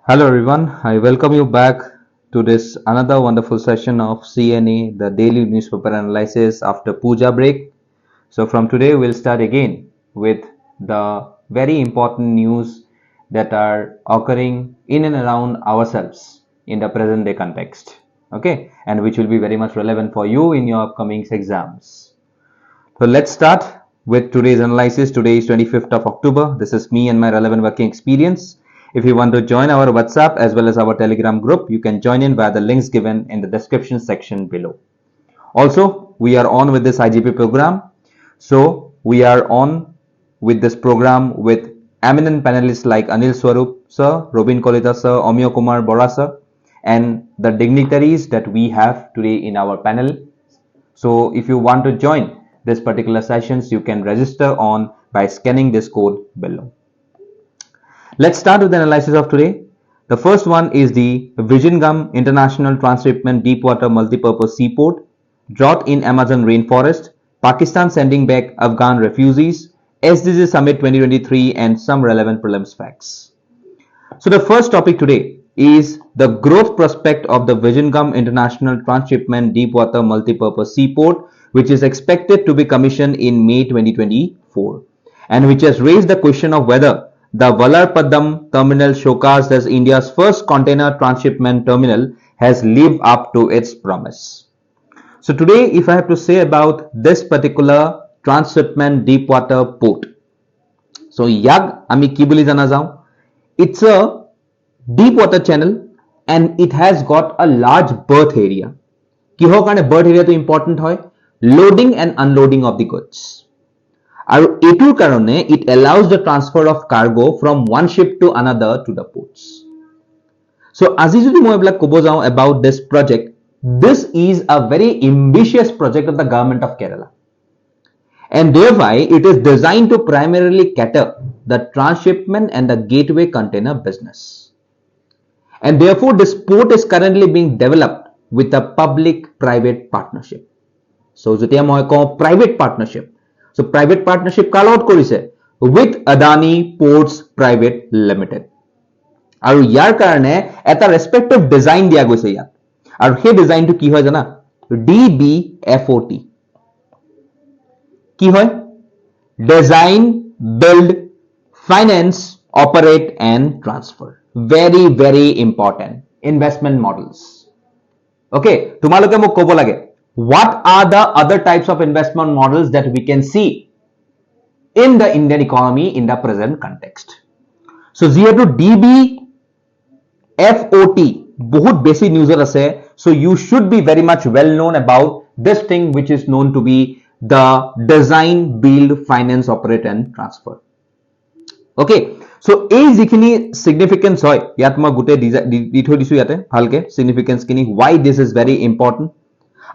Hello everyone, I welcome you back to this another wonderful session of CNA, the daily newspaper analysis after Puja break. So from today we'll start again with the very important news that are occurring in and around ourselves in the present day context. Okay, and which will be very much relevant for you in your upcoming exams. So let's start with today's analysis. Today is 25th of October. This is me and my relevant working experience. If you want to join our WhatsApp as well as our Telegram group, you can join in via the links given in the description section below. Also, we are on with this IGP program. So we are on with this program with eminent panelists like Anil Swarup sir, Robin Kolita sir, Omyo Kumar Bora sir, and the dignitaries that we have today in our panel. So if you want to join this particular sessions, you can register on by scanning this code below. Let's start with the analysis of today. The first one is the Vizhinjam International Transshipment Deepwater Multipurpose Seaport, drought in Amazon rainforest, Pakistan sending back Afghan refugees, SDG Summit 2023, and some relevant prelims facts. So the first topic today is the growth prospect of the Vizhinjam International Transshipment Deepwater Multipurpose Seaport, which is expected to be commissioned in May 2024, and which has raised the question of whether the Vallarpadam terminal, showcased as India's first container transshipment terminal, has lived up to its promise. So today, if I have to say about this particular transshipment deepwater port, so Yag Ami Kibuli Janazao, it's a deep water channel and it has got a large berth area. Kiho karone berth area to important hoy? Loading and unloading of the goods. আৰু এটোৰ কাৰণে it allows the transfer of cargo from one ship to another to the ports. So আজি যদি মই এবিলাক ক'ব যাওঁ about this project, this is a very ambitious project of the government of Kerala, and thereby it is designed to primarily cater the transshipment and the gateway container business, and therefore this port is currently being developed with a public-private partnership. So যেতিয়া মই কওঁ private partnership, so private partnership কাৰ লগত কৰিছে? With Adani Ports Private Limited. আৰু ইয়াৰ কাৰণে এটা ৰেসপেক্টিভ design দিয়া গৈছে ইয়াত, আৰু সেই ডিজাইনটো কি হয় জানা? DBFOT কি হয়? Design, Build, Finance, Operate and Transfer. Very very important investment models. Okay, তোমালোকে মোক ক'ব লাগে what are the other types of investment models that we can see in the Indian economy in the present context. So যিহেতু DBFOT বহুত বেছি নিউজত আছে, so you should be very much well known about this thing which is known to be the design, build, finance, operate and transfer. Okay, so এই যিখিনি significance হয় ইয়াত মই গুটে দি থৈ দিছো ইয়াতে ভালকে significance খিনি why this is very important.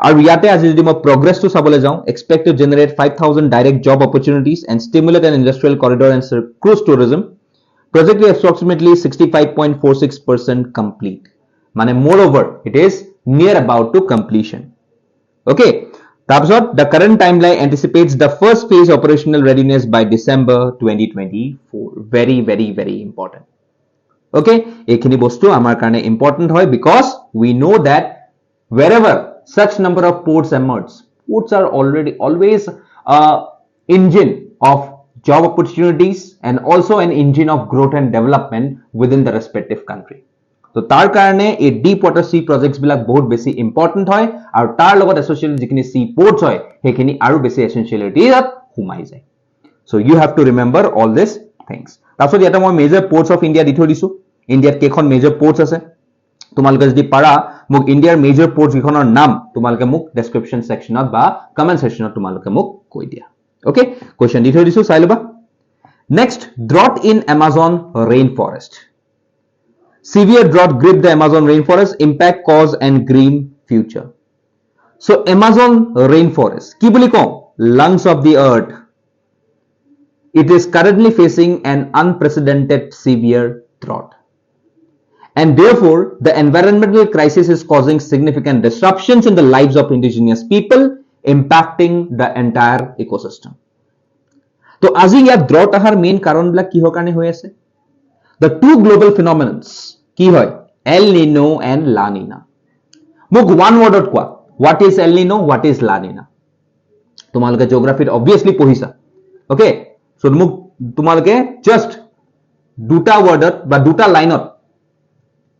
আৰু ইয়াতে আজি যদি মই progressটো চাবলৈ যাওঁ, expect to generate 5,000 direct job opportunities and stimulate an industrial corridor and cruise tourism. Project is approximately 65.46% complete. মানে moreover, it is near about to completion. Okay, তাৰপিছত the current timeline anticipates the first phase operational readiness by December 2024. Very very very important. Okay, এইখিনি বস্তু আমাৰ কাৰণে important হয় because we know that wherever such number of ports emerge, ports are always an engine of job opportunities and also an engine of growth and development within the respective country. So tar karone a deep water sea projects bilak bahut besi important hoy aru tar logot associated jikini sea ports hoy hekhini aru besi essentiality at humai jay. So you have to remember all these things. Tapos yata moi major ports of India di thoi disu. India kekhon major ports ase, তোমালোকে যদি পাৰা মোক ইণ্ডিয়াৰ major ports কিখনৰ নাম তোমালোকে মোক description সেকশনত বা comment সেকশনত তোমালোকে মোক কৈ দিয়া. ওকে, কোৱেশ্চন দি থৈ দিছো, চাই লবা. Next, drought in Amazon rainforest. Severe drought gripped the Amazon rainforest, impact cause and green future. So Amazon rainforest কি বুলি কওঁ? Lungs of the earth. It is currently facing an unprecedented severe drought. And therefore, the environmental crisis is causing significant disruptions in the lives of indigenous people, impacting the entire ecosystem. So, আজি ইয়াত drought ahar main karon bilak kihor karone hoi ase? The two global phenomena কি হয় এল নিনো and লা নিনা মোক one ৱৰ্ডত কোৱা what is L Niño what is লা নিনা তোমালোকে জিঅ'গ্ৰাফিত obviously পঢ়িছা ওকে সো মোক তোমালোকে জাস্ট দুটা ৱৰ্ডত বা দুটা লাইনত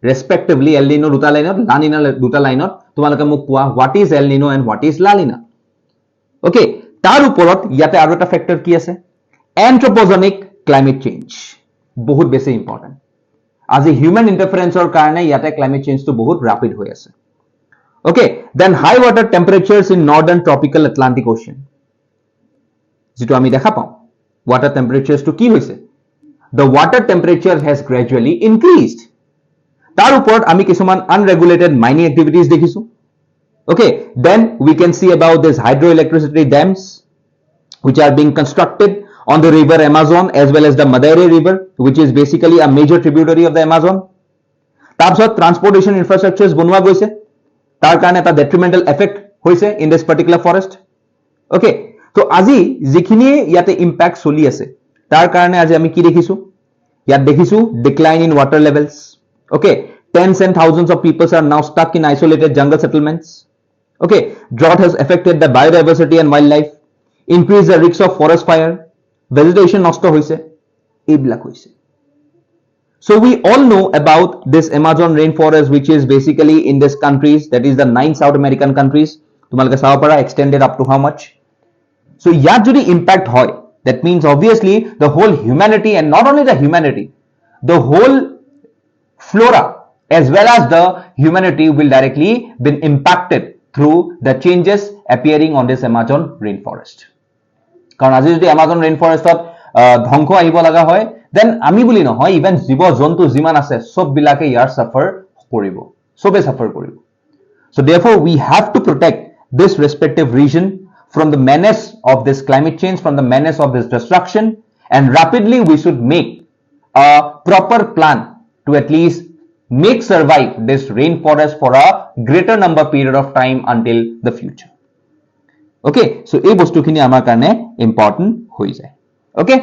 ৰেসপেক্টিভলি এল নিনো দুটা লাইনত লা নিনা দুটা লাইনত তোমালোকে মোক কোৱা what is L Niño and what is লা নিনা ওকে তাৰ ওপৰত ইয়াতে আৰু এটা ফেক্টৰ কি আছে এন্থ্ৰোপোজেনিক ক্লাইমেট চেঞ্জ বহুত বেছি ইম্পৰ্টেন্ট আজি হিউম্যান ইন্টাৰফাৰেন্সৰ কাৰণে ইয়াতে ক্লাইমেট চেঞ্জটো বহুত ৰাপিড হৈ আছে okay then high water temperatures in northern tropical Atlantic ocean যেটো আমি দেখা পাওঁ ওয়াটাৰ টেম্পাৰেচাৰ্সটো কি হৈছে the water temperature has gradually increased তাৰ ওপৰত আমি কিছুমান unregulated mining activities দেখিছো okay then we can see about this hydroelectricity dams which are being constructed on the river Amazon as well as the Madeira river which is basically a major tributary of the Amazon তাৰপিছত transportation infrastructures বনোৱা গৈছে তাৰ কাৰণে এটা detrimental effect হৈছে in this particular forest okay so আজি যিখিনি ইয়াতে impact চলি আছে তাৰ কাৰণে আজি আমি কি দেখিছো ইয়াত দেখিছো decline in water levels okay tens and thousands of people are now stuck in isolated jungle settlements okay drought has affected the biodiversity and wildlife increased the risk of forest fire vegetation নষ্ট হৈছে এইবিলাক হৈছে so we all know about this Amazon rainforest which is basically in this countries that is the 9 South American countries তোমালোকে চাব পাৰা extended up to how much so ইয়াত যদি impact হয় that means obviously the whole humanity and not only the humanity the whole flora as well as the humanity will directly been impacted through the changes appearing on this Amazon rainforest কারণ আজি যদি Amazon rainforestত ধ্বংস আহিব লাগা হয় then আমি বুলি নহয় even জীৱ জন্তু যিমান আছে সব বিলাকে ইয়াৰ সাফাৰ কৰিব সবে সাফাৰ কৰিব so therefore we have to protect this respective region from the menace of this climate change from the menace of this destruction and rapidly we should make a proper plan to at least make survive this rainforest for a greater number period of time until the future okay so এই বস্তুখিনি আমাৰ কাৰণে important হৈ যায় okay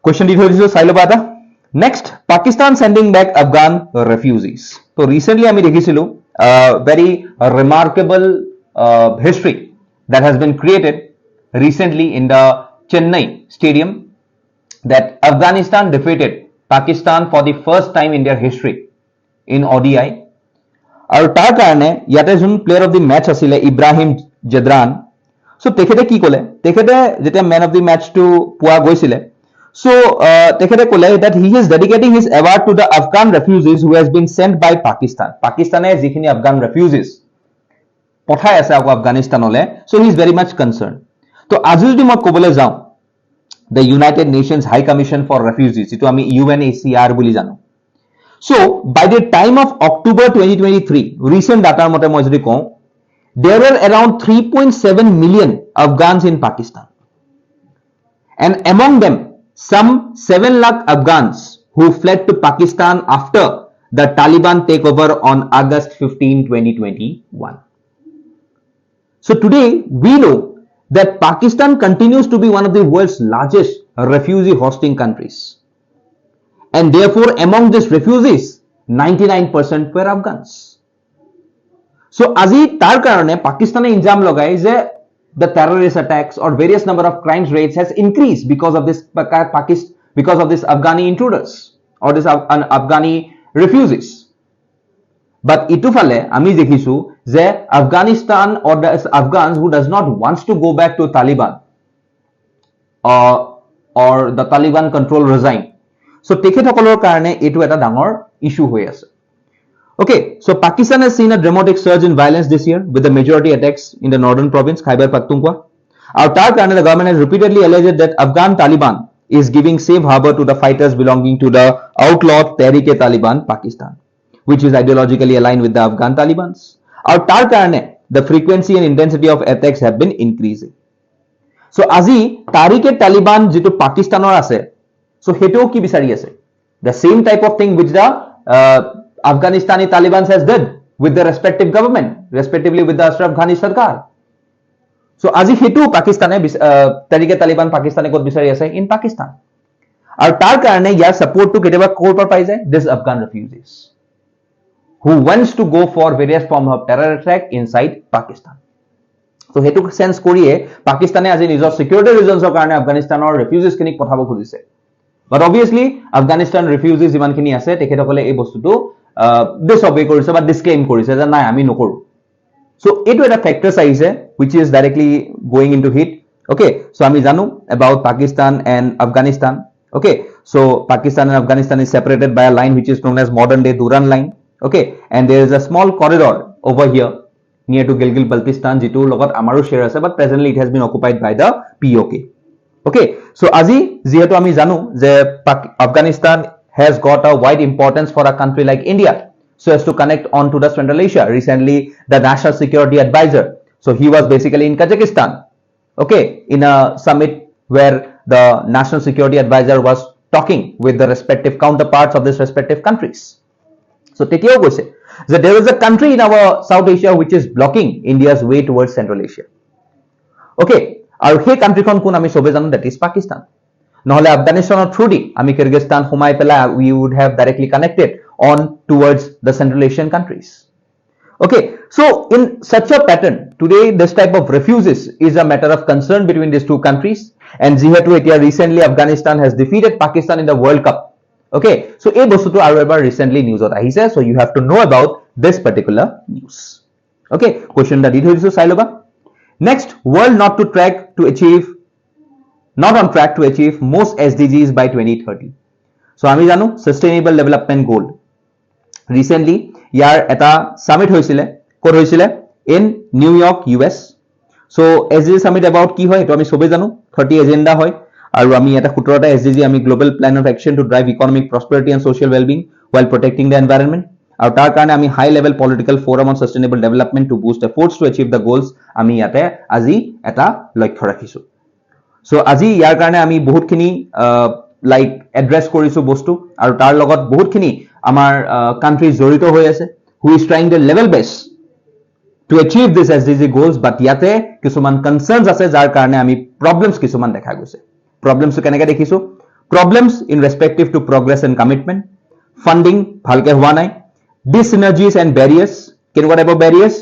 question দি থৈ দিছো চাই লবা এটা next Pakistan sending back Afghan refugees so recently আমি দেখিছিলো very remarkable history that has been created recently in the Chennai stadium that Afghanistan defeated Pakistan for the first time in their history in ODI আৰু তাৰ কাৰণে ইয়াতে যোন player of the Mech আছিল Ibrahim জেদ্ৰান so তেখেতে কি কলে তেখেতে যেতিয়া ম্যান অফ দি ম্যাচ টু পোৱা গৈছিল সো তেখেতে কলে that he is dedicating his award to the Afghan refugees who has been sent by Pakistan পাকিস্তানে যিখিনি আফগান refugees পঠাই আছে আফগানিস্তানলে so he is very much concerned তো আজি যদি মই কবলৈ যাও the United Nations High Commission for Refugees যেটো আমি UNHCR বুলি জানো so by the time of October 2023 recent data মতে মই যদি কওঁ there were around 3.7 million Afghans in Pakistan and among them some 7 lakh Afghans who fled to Pakistan after the Taliban takeover on August 15 2021 so today we know that Pakistan continues to be one of the world's largest refugee hosting countries and therefore among these refugees 99% were Afghans so আজি তাৰ কাৰণে পাকিস্তানে ইনজাম লগাই যে the terrorist attacks or various number of crimes rates has increased because of this Afghani intruders or this Afghani refugees but itufale ami dekhisu je Afghanistan or the Afghans who does not wants to go back to Taliban or the Taliban control resign so tekhethokolor karone etu eta dangor issue hoi ase okay so Pakistan has seen a dramatic surge in violence this year with the majority attacks in the northern province Khyber Pakhtunkhwa our tar karone the government has repeatedly alleged that Afghan Taliban is giving safe harbor to the fighters belonging to the outlawed Tehrik-e-Taliban Pakistan which is ideologically aligned with the Afghan Talibans our tar karone the frequency and intensity of attacks have been increasing so আজি Tehrik-e-Taliban যেটো পাকিস্তানৰ আছে so হেটো কি বিচাৰি আছে the same type of thing which the Afghanistani Taliban has done with the respective government respectively with the Ashraf Ghani Sarkar so আজি হেতু পাকিস্তানে Tehrik-e-Taliban পাকিস্তানে কত বিচাৰি আছে in Pakistan আৰু তাৰ কাৰণে ইয়াৰ সাপোৰ্টটো কেতিয়াবা ক'ৰ পৰা পাই যায় দিছ Afghan ৰেফিউজিজ who wants to go for various forms of terror attack inside Pakistan. So hetu sense koriye Pakistane আজি নিজৰ security reasons কাৰণে আফগানিস্তানৰ refugees খিনিক পঠাব খুজিছে but obviously Afghanistan refugees যিমান খিনি আছে তেখেতসকলে এই বস্তুটো disobey কৰিছে বা disclaim কৰিছে যে নাই আমি নকৰো so এটো এটা factors আহিছে which is directly going into hit okay so আমি জানো about Pakistan and Afghanistan okay so Pakistan and Afghanistan is separated by a line which is known as modern day Duran line okay and there is a small corridor over here near to Gilgit-Baltistan jitu logot amaru share ase but presently it has been occupied by the POK okay so aji jehetu ami janu je Afghanistan has got a wide importance for a country like India so as to connect on to the Central Asia recently the national security advisor so he was basically in Kazakhstan okay in a summit where the national security advisor was talking with the respective counterparts of these respective countries so tetiao koise that there is a country in our South Asia which is blocking India's way towards Central Asia okay aru he country kon kun ami sobe janu that is Pakistan নহলে Afghanistan through di ami Kyrgyzstan humai pela we would have directly connected on towards the Central Asian countries okay so in such a pattern today this type of refugees is a matter of concern between these two countries and jihetu etia recently Afghanistan has defeated Pakistan in the World Cup okay so ei bostuto aru ebar recently news ot ahise so you have to know about this particular news okay question da di thorisu sai loba next world not on track to achieve most SDGs by 2030 so ami janu sustainable development goal recently yar eta summit hoisile kor hoisile in New York US so SDG summit about ki hoy to ami sobe janu 30 agenda hoy আৰু আমি এটা 17টা SDG আমি global plan of action to drive economic prosperity and social wellbeing while protecting the environment আৰু তাৰ কাৰণে আমি high level political forum on sustainable development to boost efforts to achieve the goals আমি ইয়াতে আজি এটা লক্ষ্য ৰাখিছো সো আজি ইয়াৰ কাৰণে আমি বহুতখিনি লাইক এড্ৰেছ কৰিছো বস্তু আৰু তাৰ লগত বহুতখিনি আমাৰ কান্ট্ৰি জড়িত হৈ আছে who is trying the level best to achieve this SDG goals but ইয়াতে কিছুমান কনসার্নস আছে যাৰ কাৰণে আমি প্ৰবলেমস কিছুমান দেখা গৈছে problems keneka dekhisu problems in respective to progress and commitment funding bhalke hua nai dis-synergies and barriers keneka type of barriers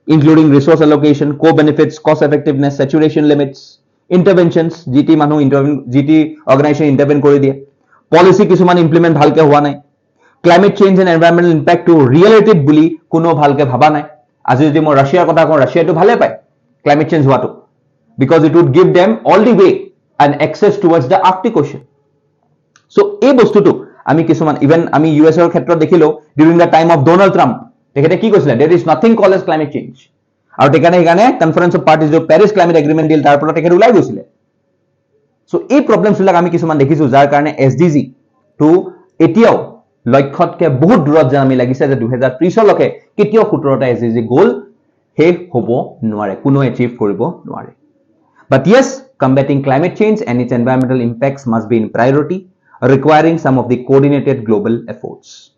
including resource allocation co-benefits cost effectiveness saturation limits interventions GT manu GT organization intervene kori die policy kisuman implement bhalke hua nai climate change and environmental impact to relative buli kuno bhalke bhaba nai aji jodi mo Russia kotha kon Russia to bhale pai climate change hua to because it would give them all the way and access towards the Arctic Ocean. So এই বস্তুটো আমি কিছুমান even আমি US এর ক্ষেত্ৰত দেখিলো during the time of Donald Trump তেখেতে কি কৈছিল there is nothing called as climate change আৰু তেখানে কনফারেন্স অফ পার্টিজ যে প্যারিস ক্লাইমেট এগ্রিমেন্ট ডিল তাৰ পৰা তেখেতে ওলাই গৈছিল সো এই প্ৰবলেমছ বিলাক আমি কিছুমান দেখিছো যাৰ কাৰণে SDG টু এতিয়াও লক্ষ্যতকে বহুত দূৰত যেন আমি লাগিছে যে 2030 লকে কেতিয়াও 17টা SDG গোল শেষ হ'ব নোৱাৰে কোনো এচিভ কৰিব নোৱাৰে but yes combating climate change and its environmental impacts must be in priority, requiring some of the coordinated global efforts.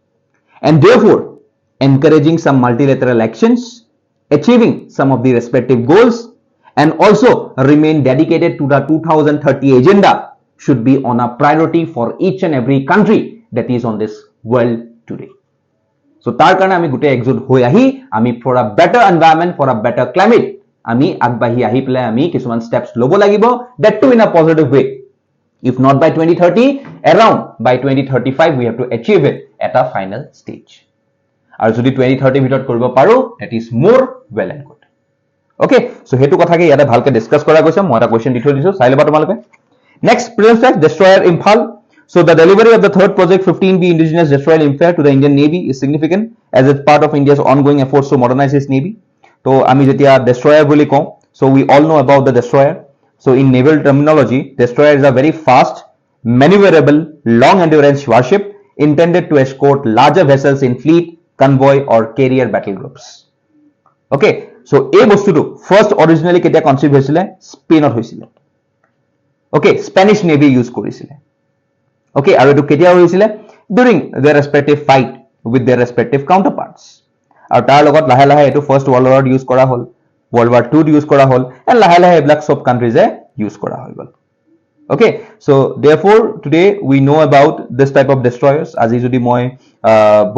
And therefore, encouraging some multilateral actions, achieving some of the respective goals, and also remain dedicated to the 2030 agenda should be on a priority for each and every country that is on this world today. So, tar karone ami gote exot hoi ahi, ami for a better environment, for a better climate, আমি আগবাঢ়ি আহি পেলে আমি কিছুমান steps লব লাগিব that too in a positive way if not by 2030 around by 2035 we have to achieve it at a final stage আৰু যদি 2030 ভিতৰত কৰিব পাৰো that is more well and good okay so হেতু কথাকে ইয়াতে ভালকে ডিসকাস কৰা গৈছে মই এটা কোৱেশ্চন দি থৈ দিছো চাই লবা তোমালোকে next prelimsfacts destroyer Imphal so the delivery of the third project 15B indigenous destroyer Imphal to the Indian Navy is significant as it's part of India's ongoing efforts to modernize its navy তো আমি যেতিয়া destroyer বুলি কওঁ so we all know about the destroyer so in naval terminology destroyer is a very fast maneuverable long endurance warship intended to escort larger vessels in fleet convoy or carrier battle groups okay so এই বস্তুটো first originally কেতিয়া conceive হৈছিলে স্পেনত হৈছিলে okay Spanish navy use কৰিছিলে okay আৰু এটো কেতিয়া হৈছিলে during their respective fight with their respective counterparts আৰু তাৰ লগত লাহে লাহে এটো ফাৰ্স্ট ওয়ার্ল্ড ওয়ার ইউজ কৰা হল ওয়ার্ল্ড ওয়ার 2 ইউজ কৰা হল এন্ড লাহে লাহে ব্ল্যাক সব কান্ট্রিজে ইউজ কৰা হৈ গল Okay, so therefore today we know about this type of destroyers. আজি যদি মই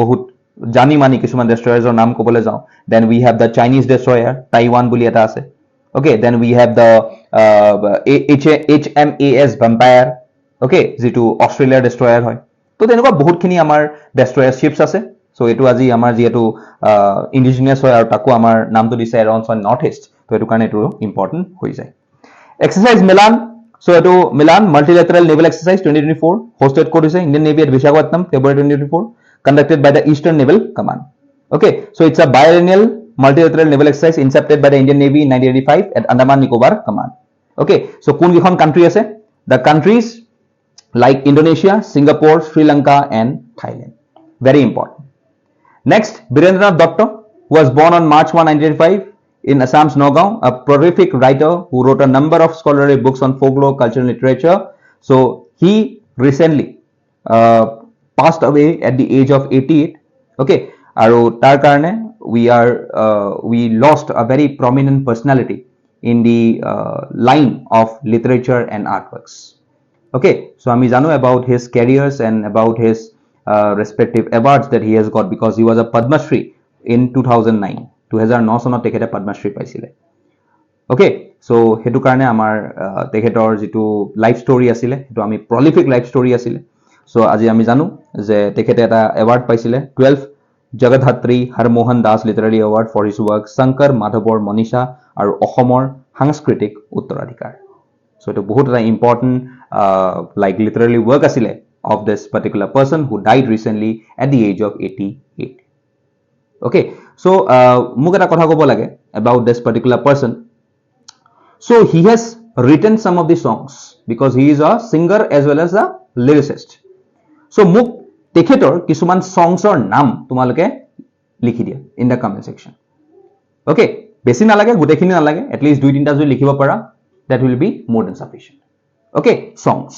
বহুত জানি মানি কিছুমান destroyers নাম ক'বলৈ যাওঁ, then we have the Chinese destroyer Taiwan বুলি এটা আছে. Okay, then we have the HMAS Vampire, okay, যিটো অষ্ট্ৰেলিয়াৰ destroyer হয়. তো তেনেকুৱা বহুতখিনি আমাৰ destroyer ships আছে. So এইটো আজি আমাৰ যিহেতু ইণ্ডিজিনিয়াছ হয় আৰু তাকো আমাৰ নামটো দিছে এৰউণ্ড নৰ্থ ইষ্ট, তো এইটো কাৰণে এইটো ইম্পৰ্টেণ্ট হৈ যায়. Exercise Milan. So to Milan Multilateral Naval Exercise 2024 hosted code is Indian Navy at Visakhapatnam February 2024, conducted by the Eastern Naval Command. Okay, so it's a biennial multilateral naval exercise incepted by the Indian Navy in 1985 at Andaman Nicobar Command. Okay, so kun gikhon country ase? The countries like Indonesia, Singapore, Sri Lanka and Thailand. Very important. Next, Birendranath Dutta, who was born on March 1, 1985 in Assam's Nagaon, a prolific writer who wrote a number of scholarly books on folklore, culture, and literature. So he recently passed away at the age of 88. Okay, aru tar karone we lost a very prominent personality in the line of literature and artworks. Okay, so ami jano about his careers and about his respective awards that he has got, because he was a Padma Shri in 2009. 2009 চনত তেখেতে পদ্মশ্ৰী পাইছিলে. Okay, চ' সেইটো কাৰণে আমাৰ তেখেতৰ যিটো life story আছিলে সেইটো আমি প্ৰলিফিক লাইফ ষ্টৰী আছিলে. চ' আজি আমি জানো যে তেখেতে এটা এৱাৰ্ড পাইছিলে, 12th Jagatdhatri Harmohan Das literary award for his work Shankar মাধৱৰ মনীষা আৰু অসমৰ সাংস্কৃতিক উত্তৰাধিকাৰ. চ' এইটো বহুত এটা ইম্পৰ্টেণ্ট লাইক লিটাৰাৰী ৱৰ্ক আছিলে of this particular person who died recently at the age of 88. Okay, so মোক এটা কথা ক'ব লাগে about this particular person. So he has written some of the songs because he is a singer as well as a lyricist. So মোক তেখেতৰ কিছুমান songs-ৰ নাম তোমালোকে লিখি দিয়া in the comment section. Okay, বেছি নালাগে, গোটেইখিনি নালাগে, at least 2-3টা যদি লিখিব পাৰা, that will be more than sufficient. Okay, songs.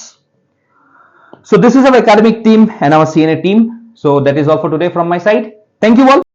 So this is our academic team and our CNA team. So that is all for today from my side. Thank you all.